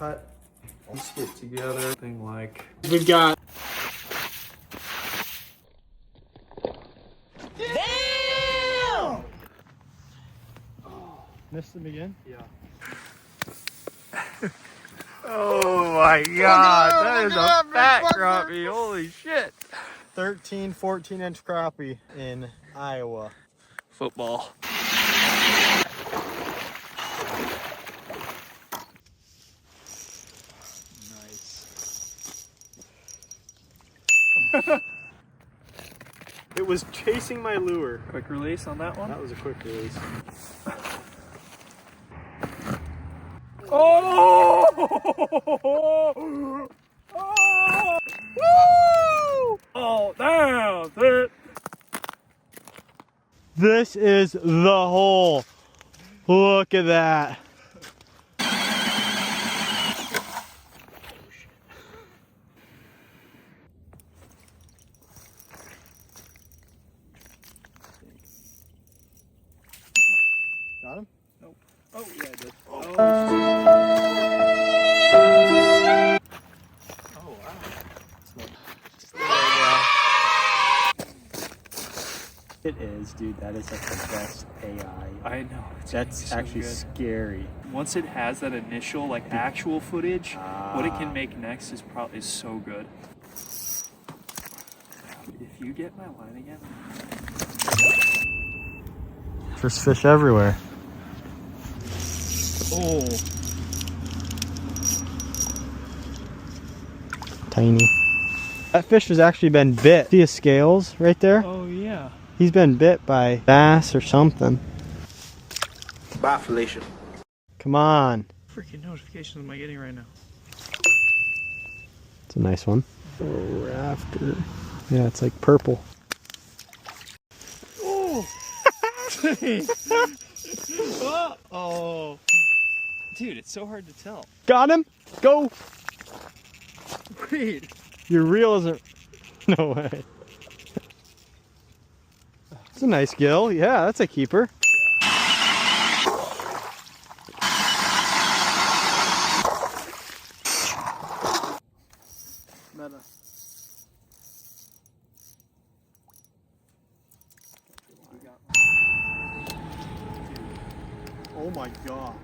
cut all stick together. Thing like we've got. damn. Missed him again. Yeah. Oh my god, that is a fat crappie. Holy shit. 13, 14-inch crappie in Iowa. Football. Nice. It was chasing my lure. Quick release on that one. That was a quick release. Oh! Oh! Woo! Oh, damn! It. This is the hole. Look at that. Got him? Nope. Oh, yeah, I did. Oh, wow. It is, dude. That is like the best AI. I know. That's so actually good. scary. Once it has that initial, like, actual footage, what it can make next is so good. If you get my line again. There's fish everywhere. Oh. Tiny. That fish has actually been bit. See his scales right there? Oh, yeah. He's been bit by bass or something. Bafflation. Come on. Freaking notifications am I getting right now? It's a nice one. Oh, rafter. Yeah, it's like purple. Oh! Oh! Dude, it's so hard to tell. Got him? Go! Wait. Your reel isn't... No way. It's a nice gill. Yeah, that's a keeper. Meta. Oh my gosh.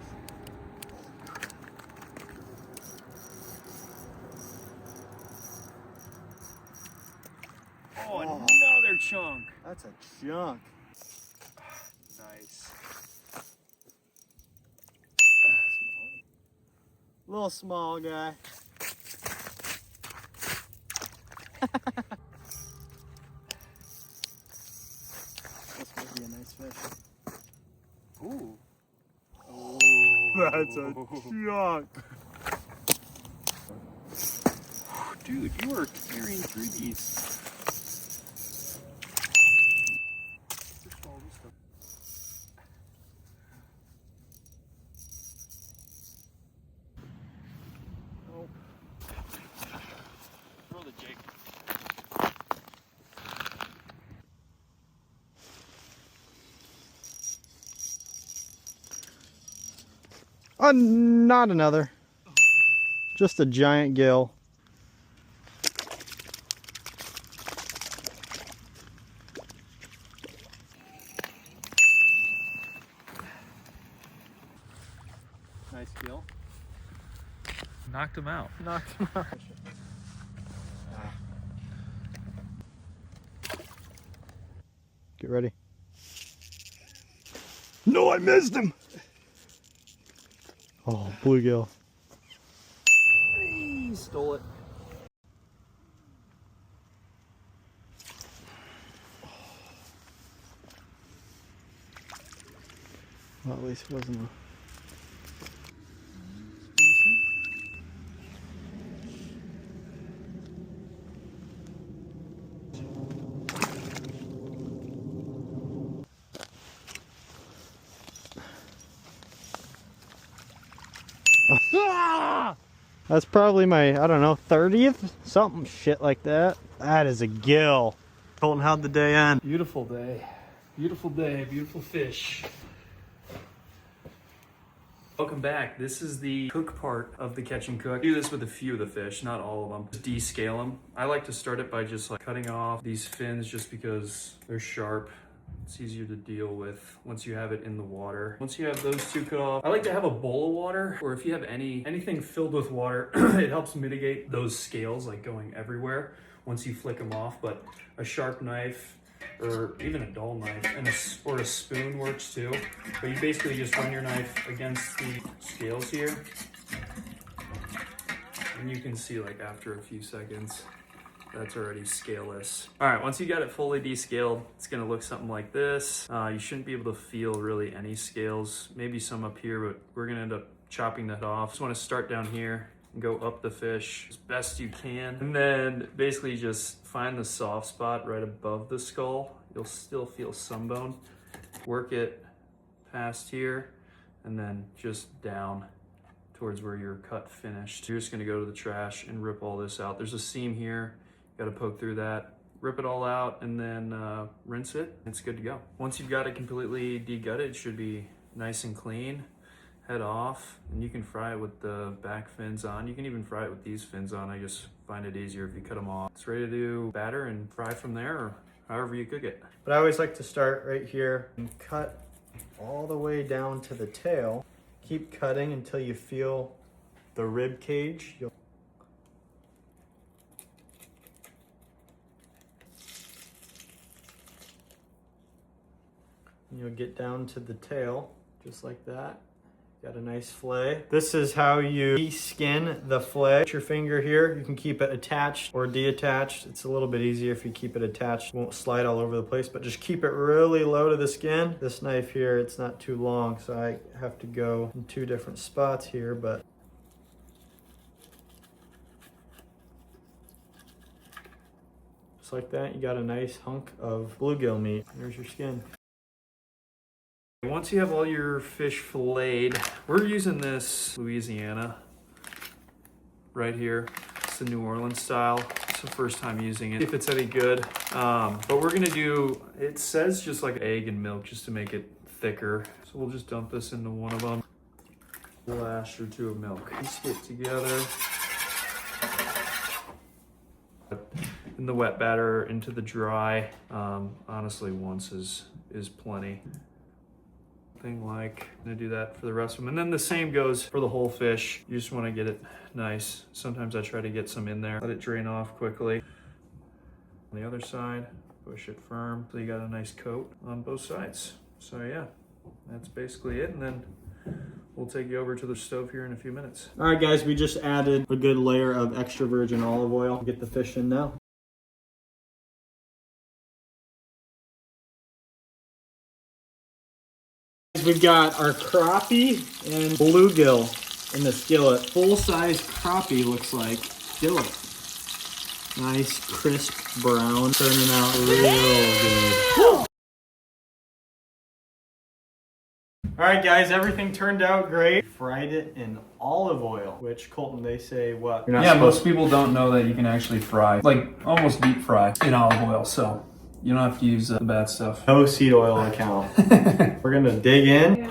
Oh, another chunk. That's a chunk. Nice. Little small guy. This might be a nice fish. Ooh. Oh. That's a chunk. Dude, you are tearing through these. Oh. Throw the jig. Not another. Just a giant gill. Nice gill. Knocked him out. Knocked him out. Get ready. No, I missed him. Oh, bluegill. He stole it. Well, at least it wasn't a... That's probably my, I don't know, 30th? Something shit like that. That is a gill. Colton, how'd the day end? Beautiful day, beautiful fish. 2 Welcome back. This is the cook part of the catch and cook. I do this with a few of the fish, not all of them. Just descale them. I like to start it by just like cutting off these fins just because they're sharp. It's easier to deal with once you have it in the water. Once you have those two cut off, I like to have a bowl of water, or if you have anything filled with water, it helps mitigate those scales like going everywhere once you flick them off. But a sharp knife or even a dull knife or a spoon works too. But you basically just run your knife against the scales here, and you can see like after a few seconds that's already scaleless. All right, once you got it fully descaled, it's gonna look something like this. You shouldn't be able to feel really any scales, maybe some up here, but we're gonna end up chopping that off. Just wanna start down here and go up the fish as best you can. And then basically just find the soft spot right above the skull. You'll still feel some bone. Work it past here and then just down towards where your cut finished. You're just gonna go to the trash and rip all this out. There's a seam here. Got to poke through that, rip it all out, and then rinse it. It's good to go. Once you've got it completely degutted, it should be nice and clean. Head off, and you can fry it with the back fins on. You can even fry it with these fins on. I just find it easier if you cut them off. It's ready to do batter and fry from there, or however you cook it. But I always like to start right here and cut all the way down to the tail. Keep cutting until you feel the rib cage. You'll get down to the tail, just like that. Got a nice fillet. This is how you de-skin the fillet. Put your finger here. You can keep it attached or detached. It's a little bit easier if you keep it attached. It won't slide all over the place, but just keep it really low to the skin. This knife here, it's not too long, so I have to go in 2 different spots here, but just like that, you got a nice hunk of bluegill meat. There's your skin. Once you have all your fish filleted, we're using this Louisiana right here. It's the New Orleans style. It's the first time using it. If it's any good. But we're gonna do, it says just like egg and milk just to make it thicker. So we'll just dump this into one of them. A lash or 2 of milk. Just get together. In the wet batter into the dry. Honestly, once is plenty. Thing like, I'm gonna do that for the rest of them. And then the same goes for the whole fish. You just wanna get it nice. Sometimes I try to get some in there. Let it drain off quickly. On the other side, push it firm so you got a nice coat on both sides. So yeah, that's basically it. And then we'll take you over to the stove here in a few minutes. All right, guys, we just added a good layer of extra virgin olive oil. Get the fish in now. We've got our crappie and bluegill in the skillet. Full-size crappie looks like skillet. Nice, crisp brown, turning out real good. All right, guys, everything turned out great. Fried it in olive oil, which, Colton, they say what? Yeah, most people don't know that you can actually fry, like almost deep fry in olive oil, so you don't have to use the bad stuff. No seed oil account. We're gonna dig in.